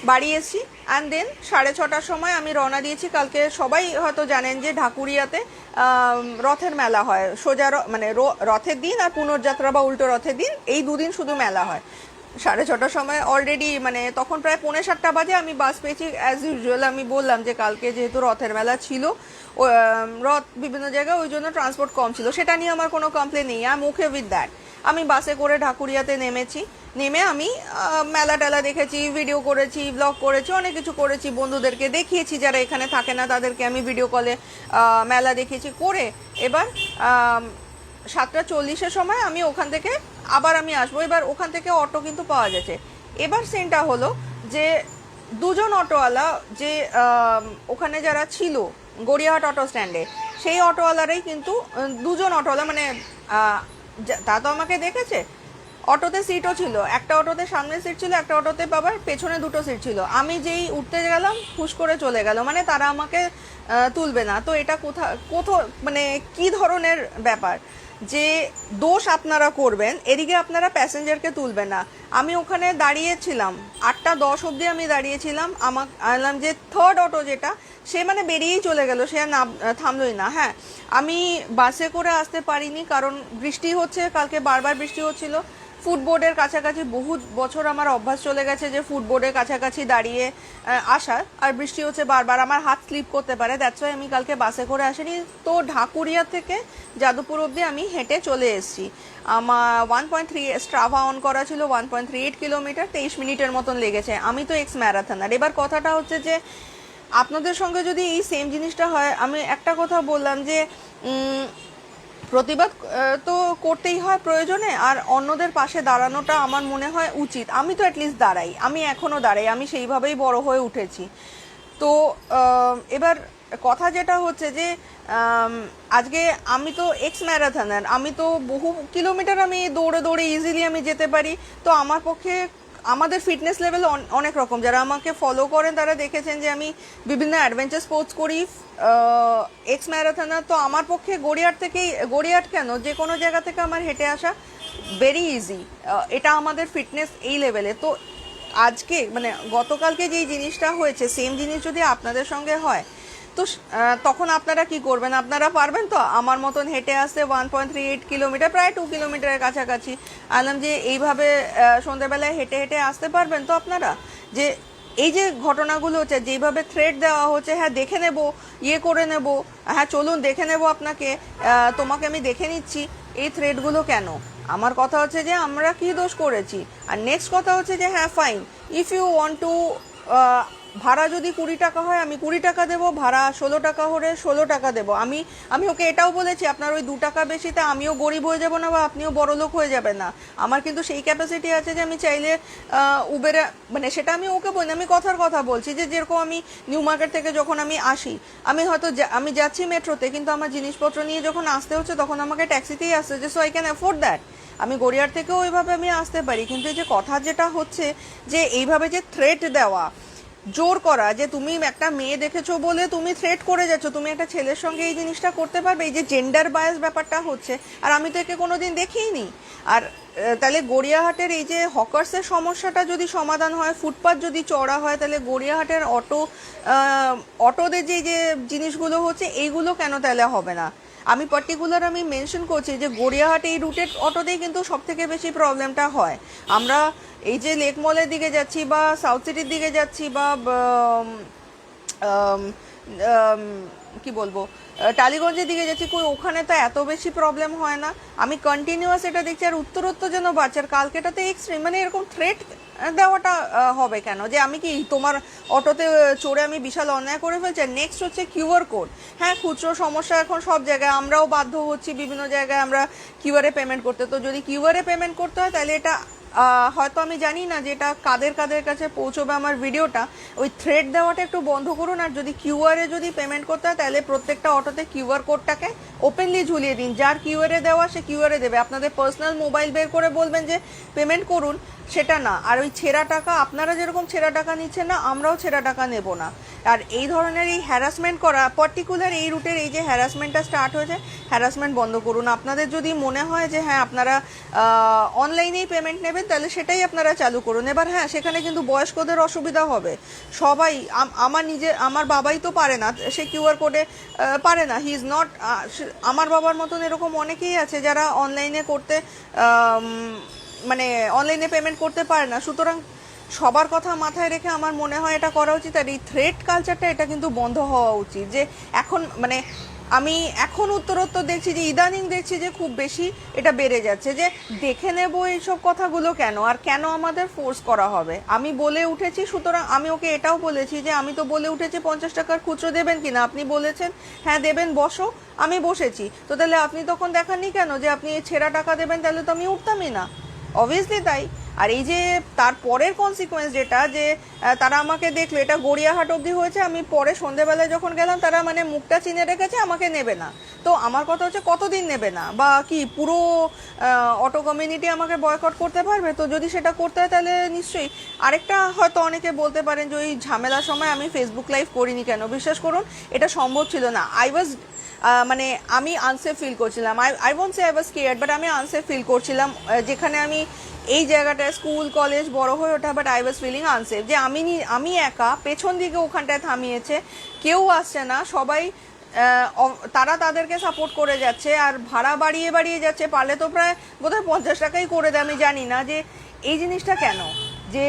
বাড়ি এসেছি। অ্যান্ড দেন 6:30টার সময় আমি রওনা দিয়েছি। কালকে সবাই হয়তো জানেন যে ঢাকুরিয়াতে রথের মেলা হয়, সোজা মানে রথের দিন আর পুনর্যাত্রা বা উল্টো রথের দিন, এই দুদিন শুধু মেলা হয়। 6:30টার সময় অলরেডি মানে তখন প্রায় 6:45 বাজে আমি বাস পেয়েছি। অ্যাজ ইউজুয়াল আমি বললাম যে কালকে যেহেতু রথের মেলা ছিল, রথ বিভিন্ন জায়গায়, ওই জন্য ট্রান্সপোর্ট কম ছিল, সেটা নিয়ে আমার কোনো কমপ্লেন নেই, I am okay with that. আমি বাসে করে ঢাকুরিয়াতে নেমেছি, নেমে আমি মেলা টেলা দেখেছি, ভিডিও করেছি, ব্লগ করেছি, অনেক কিছু করেছি, বন্ধুদেরকে দেখিয়েছি যারা এখানে থাকে না, তাদেরকে আমি ভিডিও কলে মেলা দেখিয়েছি। করে এবার 7:40-এর সময় আমি ওখান থেকে আবার আমি আসবো। এবার ওখান থেকে অটো কিন্তু পাওয়া গেছে। এবার সিনটা হলো যে দুজন অটোওয়ালা যে ওখানে যারা ছিল গড়িয়াহাট অটো স্ট্যান্ডে, সেই অটোওয়ালারাই কিন্তু দুজন অটোওয়ালা, মানে তা তো আমাকে দেখেছে, অটোতে সিটও ছিল, একটা অটোতে সামনে সিট ছিল, একটা অটোতে বাবার পেছনে দুটো সিট ছিল। আমি যেই উঠতে গেলাম হুশ করে চলে গেল, মানে তারা আমাকে তুলবে না। তো এটা কোথাও মানে কি ধরনের ব্যাপার যে দোষ আপনারা করবেন, এদিকে আপনারা প্যাসেঞ্জারকে তুলবে না। আমি ওখানে দাঁড়িয়েছিলাম 8:10 অবধি আমি দাঁড়িয়েছিলাম। আনলাম যে থার্ড অটো যেটা, সে মানে বেরিয়েই চলে গেল, সে আর থামলই না। হ্যাঁ, আমি বাসে করে আসতে পারিনি কারণ বৃষ্টি হচ্ছে, কালকে বারবার বৃষ্টি হচ্ছিল। ফুটবোর্ডের কাছাকাছি বহু বছর আমার অভ্যাস চলে গেছে যে ফুটবোর্ডের কাছাকাছি দাঁড়িয়ে আসার, আর বৃষ্টি হচ্ছে বারবার, আমার হাত স্লিপ করতে পারে, দ্যাটস ওয়াই আমি কালকে বাসে করে আসিনি। তো ঢাকুরিয়া থেকে যাদবপুর অবধি আমি হেঁটে চলে এসেছি। আমার 1.3 স্ট্রাভা অন করা ছিল, 1.38 কিলোমিটার, 23 মিনিটের মতন লেগেছে। আমি তো এক্স ম্যারাথনার। এবার কথাটা হচ্ছে যে আপনাদের সঙ্গে যদি এই সেম জিনিসটা হয়, আমি একটা কথা বললাম যে প্রতিবাদ তো করতেই হয় প্রয়োজনে, আর অন্যদের পাশে দাঁড়ানোটা আমার মনে হয় উচিত। আমি তো অ্যাটলিস্ট দাঁড়াই, আমি এখনও দাঁড়াই, আমি সেইভাবেই বড় হয়ে উঠেছি। তো এবার কথা যেটা হচ্ছে যে আজকে আমি তো এক্স ম্যারাথনার, আমি তো বহু কিলোমিটার আমি দৌড়ে দৌড়ে ইজিলি আমি যেতে পারি। তো আমার পক্ষে আমাদের ফিটনেস লেভেল অনেক রকম, যারা আমাকে ফলো করেন তারা দেখেছেন যে আমি বিভিন্ন অ্যাডভেঞ্চার স্পোর্টস করি, এক্স ম্যারাথনার। তো আমার পক্ষে গড়িয়াহাট কেন, যে কোনো জায়গা থেকে আমার হেঁটে আসা ভেরি ইজি। এটা আমাদের ফিটনেস এই লেভেলে। তো আজকে মানে গতকালকে যেই জিনিসটা হয়েছে, সেম জিনিস যদি আপনাদের সঙ্গে হয়, তো তখন আপনারা কি করবেন? আপনারা পারবেন তো আমার মতন হেঁটে আসতে 1.38 কিলোমিটার, প্রায় 2 কিলোমিটারের কাছাকাছি? আনলাম যে এইভাবে সন্ধ্যেবেলায় হেঁটে হেঁটে আসতে পারবেন তো আপনারা? যে এই যে ঘটনাগুলো হচ্ছে, যেইভাবে থ্রেট দেওয়া হচ্ছে, হ্যাঁ দেখে নেব, ইয়ে করে নেব, হ্যাঁ চলুন দেখে নেব আপনাকে, তোমাকে আমি দেখে নিচ্ছি, এই থ্রেটগুলো কেন? আমার কথা হচ্ছে যে আমরা কি দোষ করেছি? আর নেক্সট কথা হচ্ছে যে হ্যাঁ fine, if you want to, ভাড়া যদি 20 টাকা হয় আমি 20 টাকা দেবো, ভাড়া 16 টাকা হলে 16 টাকা দেবো। আমি ওকে এটাও বলেছি, আপনার ওই 2 টাকা বেশিতে আমিও গরিব হয়ে যাব না বা আপনিও বড়লোক হয়ে যাবেন না। আমার কিন্তু সেই ক্যাপাসিটি আছে যে আমি চাইলে উবেরে, মানে সেটা আমি ওকে বলি, আমি কথার কথা বলছি যে যেরকম আমি নিউ মার্কেট থেকে যখন আমি আসি, আমি হয়তো আমি যাচ্ছি মেট্রোতে, কিন্তু আমার জিনিসপত্র নিয়ে যখন আসতে হচ্ছে তখন আমাকে ট্যাক্সিতেই আসতে হচ্ছে। So I can afford that. আমি গড়িয়ার থেকেও ওইভাবে আমি আসতে পারি। কিন্তু এই যে কথা যেটা হচ্ছে যে এইভাবে যে থ্রেট দেওয়া, জোর করা, যে তুমি একটা মেয়ে দেখেছো বলে তুমি থ্রেট করে যাচ্ছ, তুমি একটা ছেলের সঙ্গে এই জিনিসটা করতে পারবে? এই যে জেন্ডার বায়াস ব্যাপারটা হচ্ছে, আর আমি তো একে কোনোদিন দেখিনি। আর তাহলে গড়িয়াহাটের এই যে হকার্সের সমস্যাটা যদি সমাধান হয়, ফুটপাথ যদি চড়া হয়, তাহলে গড়িয়াহাটের অটোদের যে জিনিসগুলো হচ্ছে এইগুলো কেন তাহলে হবে না? আমি পার্টিকুলার আমি মেনশন করছি যে গড়িয়াহাট এই রুটের অটোতেই কিন্তু সব থেকে বেশি প্রবলেমটা হয়। আমরা এই যে লেক মলের দিকে যাচ্ছি বা সাউথ সিটির দিকে যাচ্ছি বা কি বলবো, টালিগঞ্জের দিকে যাচ্ছি, কই ওখানে তো এত বেশি প্রবলেম হয় না। আমি কন্টিনিউয়াস এটা দেখছি, আর উত্তরোত্তর যেন বাচ্চার কালকেটাতে এক্সট্রিম, মানে এরকম থ্রেট দেওয়াটা হবে কেন? যে আমি কি তোমার অটোতে চড়ে আমি বিশাল অন্যায় করে ফেলছি? নেক্সট হচ্ছে কিউআর কোড। হ্যাঁ, খুচরো সমস্যা এখন সব জায়গায়, আমরাও বাধ্য হচ্ছি বিভিন্ন জায়গায় আমরা কিউআরে পেমেন্ট করতে। তো যদি কিউআরে পেমেন্ট করতে হয় তাহলে এটা হয়তো আমি জানি না যে এটা কাদের কাদের কাছে পৌঁছবে আমার ভিডিওটা, ওই থ্রেড দেওয়াটা একটু বন্ধ করুন। আর যদি কিউআরে যদি পেমেন্ট করতে হয় তাহলে প্রত্যেকটা অটোতে কিউআর কোডটাকে ওপেনলি ঝুলিয়ে দিন। যার কিউআরে দেওয়া সে কিউআরে দেবে, আপনাদের পার্সোনাল মোবাইল বের করে বলবেন যে পেমেন্ট করুন, সেটা না। আর ওই ছেঁড়া টাকা, আপনারা যেরকম ছেঁড়া টাকা নিচ্ছেন না, আমরাও ছেঁড়া টাকা নেব না। আর এই ধরনের এই হ্যারাসমেন্ট করা, পার্টিকুলার এই রুটের এই যে হ্যারাসমেন্টটা স্টার্ট হয়েছে, হ্যারাসমেন্ট বন্ধ করুন। আপনাদের যদি মনে হয় যে হ্যাঁ আপনারা অনলাইনেই পেমেন্ট নেবেন, তাহলে সেটাই আপনারা চালু করুন। এবার হ্যাঁ, সেখানে কিন্তু বয়স্কদের অসুবিধা হবে। সবাই, আমার বাবাই তো পারে না, সে কিউআর কোডে পারে না, হি ইজ নট, আমার বাবার মতন এরকম অনেকেই আছে যারা অনলাইনে করতে মানে অনলাইনে পেমেন্ট করতে পারে না। সুতরাং সবার কথা মাথায় রেখে আমার মনে হয় এটা করা উচিত। আর এই থ্রেট কালচারটা এটা কিন্তু বন্ধ হওয়া উচিত। যে এখন মানে আমি এখন উত্তরোত্তর দেখছি যে ইদানিং দেখছি যে খুব বেশি এটা বেড়ে যাচ্ছে, যে দেখে নেব এইসব কথাগুলো কেন, আর কেন আমাদের ফোর্স করা হবে? আমি বলে উঠেছি, সুতরাং আমি ওকে এটাও বলেছি যে আমি তো বলে উঠেছি 50 টাকার খুচরো দেবেন কিনা, আপনি বলেছেন হ্যাঁ দেবেন, বসো, আমি বসেছি। তো তাহলে আপনি তখন দেখাননি কেন যে আপনি ছেঁড়া টাকা দেবেন? তাহলে তো আমি উঠতামই না, অবভিয়াসলি তাই। আর এই যে তার পরের কনসিকোয়েন্স যেটা, যে তারা আমাকে দেখলো, এটা গড়িয়াহাট অবধি হয়েছে, আমি পরে সন্ধেবেলায় যখন গেলাম তারা মানে মুখটা চিনে রেখেছে, আমাকে নেবে না। তো আমার কথা হচ্ছে কতদিন নেবে না, বা কি পুরো অটো কমিউনিটি আমাকে বয়কট করতে পারবে? তো যদি সেটা করতে হয় তাহলে নিশ্চয়ই। আরেকটা হয়তো অনেকে বলতে পারেন যে ওই ঝামেলার সময় আমি ফেসবুক লাইভ করিনি কেন। বিশ্বাস করুন এটা সম্ভব ছিল না। মানে আমি আনসেফ ফিল করছিলাম। I won't say I was scared, but আমি আনসেফ ফিল করছিলাম যেখানে আমি এই জায়গাটায় স্কুল কলেজ বড় হয়ে ওঠা, but I was feeling unsafe. যে আমি একা, পেছন দিকে ওখানটায় থামিয়েছে, কেউ আসছে না, সবাই তারা তাদেরকে সাপোর্ট করে যাচ্ছে, আর ভাড়া বাড়িয়ে বাড়িয়ে যাচ্ছে। পারলে তো প্রায় বোধহয় 50 টাকাই করে দেয়। আমি জানি না যে এই জিনিসটা কেন, যে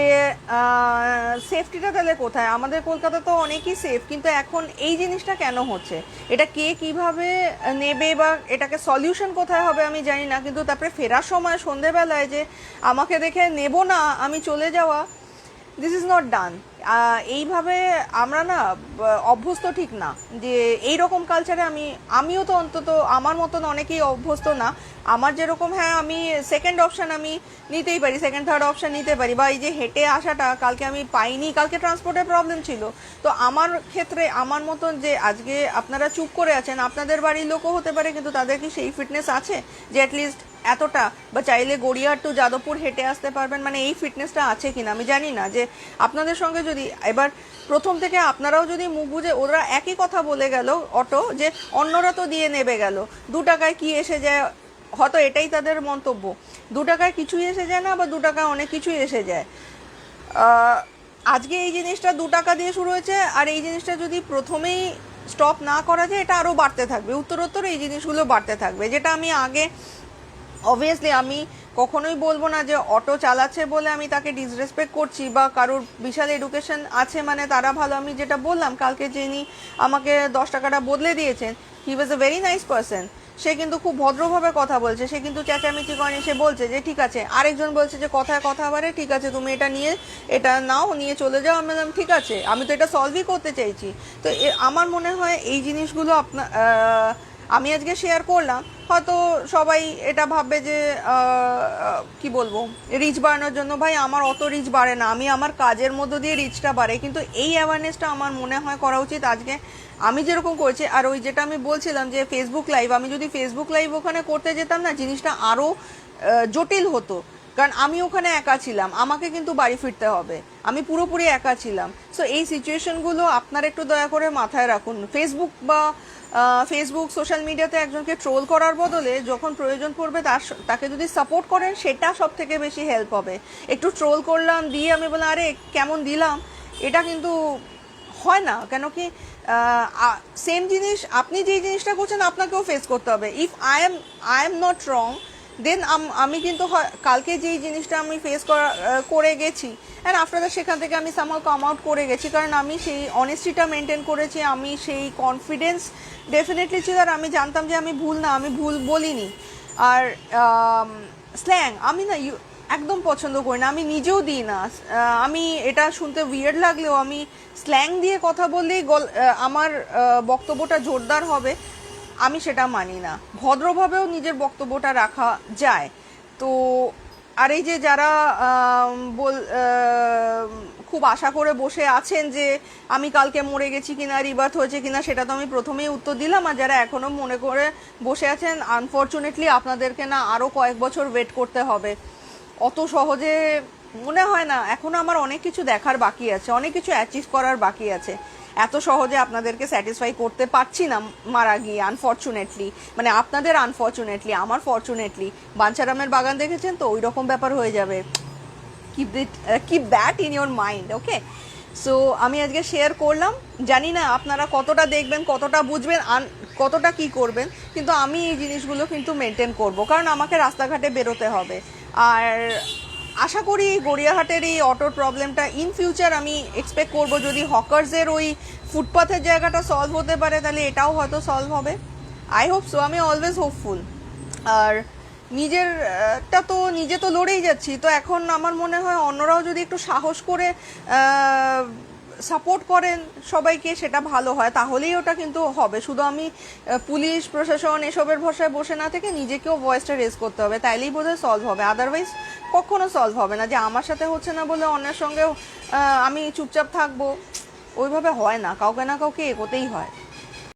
সেফটিটা তাহলে কোথায়? আমাদের কলকাতা তো অনেকই সেফ, কিন্তু এখন এই জিনিসটা কেন হচ্ছে? এটা কে কিভাবে নেবে বা এটাকে সলিউশন কোথায় হবে আমি জানি না। কিন্তু তারপরে ফেরার সময় সন্ধেবেলায় যে আমাকে দেখে নেব না, আমি চলে যাওয়া, দিস ইজ নট ডান। এইভাবে আমরা না অভ্যস্ত ঠিক না, যে এই রকম কালচারে আমিও তো অন্তত আমার মতন অনেকেই অভ্যস্ত না। আমার যেরকম, হ্যাঁ আমি সেকেন্ড অপশান আমি নিতেই পারি, সেকেন্ড থার্ড অপশান নিতে পারি, বা এই যে হেঁটে আসাটা কালকে আমি পাইনি, কালকে ট্রান্সপোর্টের প্রবলেম ছিল। তো আমার ক্ষেত্রে আমার মতন যে আজকে আপনারা চুপ করে আছেন, আপনাদের বাড়ির লোকও হতে পারে, কিন্তু তাদের কি সেই ফিটনেস আছে যে অ্যাটলিস্ট এতটা, বা চাইলে গড়িয়াহাট টু যাদবপুর হেঁটে আসতে পারবেন, মানে এই ফিটনেসটা আছে কিনা আমি জানি না। যে আপনাদের সঙ্গে যদি এবার প্রথম থেকে আপনারাও যদি মুখ বুঝে, ওরা একই কথা বলে গেল অটো, যে অন্যরা তো দিয়ে নেবে গেল, 2 টাকায় কি এসে যায়, হয়তো এটাই তাদের মন্তব্য, 2 টাকায় কিছুই এসে যায় না, বা 2 টাকায় অনেক কিছুই এসে যায়। আজকে এই জিনিসটা 2 টাকা দিয়ে শুরু হয়েছে, আর এই জিনিসটা যদি প্রথমেই স্টপ না করা যায়, এটা আরও বাড়তে থাকবে, উত্তরোত্তর এই জিনিসগুলো বাড়তে থাকবে। যেটা আমি আগে অবভিয়াসলি আমি কখনোই বলবো না যে অটো চালাচ্ছে বলে আমি তাকে ডিসরেসপেক্ট করছি, বা কারোর বিশাল এডুকেশন আছে মানে তারা ভালো। আমি যেটা বললাম, কালকে যিনি আমাকে 10 টাকাটা বদলে দিয়েছেন, হি ওয়াজ এ ভেরি নাইস পারসন। সে কিন্তু খুব ভদ্রভাবে কথা বলছে, সে কিন্তু চেঁচামেচি করেনি, সে বলছে যে ঠিক আছে। আরেকজন বলছে যে কথায় কথা বাড়ে, ঠিক আছে তুমি এটা নিয়ে, এটা নাও, নিয়ে চলে যাও। আমি বললাম ঠিক আছে, আমি তো এটা সলভই করতে চাইছি। তো আমার মনে হয় এই জিনিসগুলো আমি আজকে শেয়ার করলাম, হয়তো সবাই এটা ভাববে যে কি বলবো, রিচ বাড়ানোর জন্য। ভাই আমার অত রিচ বাড়ে না, আমি আমার কাজের মধ্য দিয়ে রিচটা বাড়ে, কিন্তু এই অ্যাওয়ারনেসটা আমার মনে হয় করা উচিত। আজকে আমি যেরকম করছি, আর ওই যেটা আমি বলছিলাম যে ফেসবুক লাইভ, আমি যদি ফেসবুক লাইভ ওখানে করতে যেতাম না, জিনিসটা আরও জটিল হতো, কারণ আমি ওখানে একা ছিলাম, আমাকে কিন্তু বাড়ি ফিরতে হবে, আমি পুরোপুরি একা ছিলাম। সো এই সিচুয়েশনগুলো আপনারা একটু দয়া করে মাথায় রাখুন। ফেসবুক সোশ্যাল মিডিয়াতে একজনকে ট্রোল করার বদলে যখন প্রয়োজন পড়বে তাকে যদি সাপোর্ট করেন, সেটা সব থেকে বেশি হেল্প হবে। একটু ট্রোল করলাম, দিয়ে আমি বললাম আরে কেমন দিলাম, এটা কিন্তু হয় না। কেন কি সেম জিনিস আপনি যেই জিনিসটা করছেন আপনাকেও ফেস করতে হবে। If I am not wrong, then আমি কিন্তু কালকে যেই জিনিসটা আমি ফেস করে গেছি, অ্যান্ড আফটার দ্যাট সেখান থেকে আমি সামহাউ কাম আউট করে গেছি, কারণ আমি সেই অনেস্টিটা মেনটেন করেছি, আমি সেই কনফিডেন্স ডেফিনেটলি ছিল, আর আমি জানতাম যে আমি ভুল না, আমি ভুল বলিনি। আর স্ল্যাং আমি না একদম পছন্দ করি না, আমি নিজেও দিই না। আমি এটা শুনতে উইয়ার্ড লাগলেও আমি স্ল্যাং দিয়ে কথা বললেই আমার বক্তব্যটা জোরদার হবে, আমি সেটা মানি না। ভদ্রভাবেও নিজের বক্তব্যটা রাখা যায়। তো আর এই যে যারা খুব আশা করে বসে আছেন যে আমি কালকে মরে গেছি কিনা, রিবার্থ হয়েছে কিনা, সেটা তো আমি প্রথমেই উত্তর দিলাম। আর যারা এখনও মনে করে বসে আছেন, আনফর্চুনেটলি আপনাদেরকে না আরও কয়েক বছর ওয়েট করতে হবে। অত সহজে মনে হয় না, এখনও আমার অনেক কিছু দেখার বাকি আছে, অনেক কিছু অ্যাচিভ করার বাকি আছে। এত সহজে আপনাদেরকে স্যাটিসফাই করতে পারছি না মারা গিয়ে, আনফর্চুনেটলি। মানে আপনাদের আনফর্চুনেটলি, আমার ফর্চুনেটলি। বাঞ্ছারামের বাগান দেখেছেন তো, ওই রকম ব্যাপার হয়ে যাবে। Keep that in your mind, okay? So আমি আজকে শেয়ার করলাম, জানি না আপনারা কতটা দেখবেন, কতটা বুঝবেন, কতটা কি করবেন, কিন্তু আমি এই জিনিসগুলো কিন্তু মেনটেন করব, কারণ আমাকে রাস্তাঘাটে বেরোতে হবে। আর আশা করি গড়িয়াহাটের এই অটোর প্রবলেমটা ইন ফিউচার আমি এক্সপেক্ট করব, যদি হকার্সের ওই ফুটপাথের জায়গাটা সলভ হতে পারে, তাহলে এটাও হয়তো সলভ হবে। আই হোপ সো, আমি অলওয়েজ হোপফুল। আর নিজেরটা তো নিজে তো লড়েই যাচ্ছি, তো এখন আমার মনে হয় অন্যরাও যদি একটু সাহস করে সাপোর্ট করেন সবাইকে, সেটা ভালো হয়, তাহলেই ওটা কিন্তু হবে। শুধু আমি পুলিশ প্রশাসন এসবের ভরসায় বসে না থেকে নিজেকেও ভয়েসটা রেজ করতে হবে, তাইলেই বোধহয় সলভ হবে। আদারওয়াইজ কখনো সলভ হবে না। যে আমার সাথে হচ্ছে না বলে অন্যের সঙ্গেও আমি চুপচাপ থাকবো, ওইভাবে হয় না, কাউকে না কাউকে এগোতেই হয়।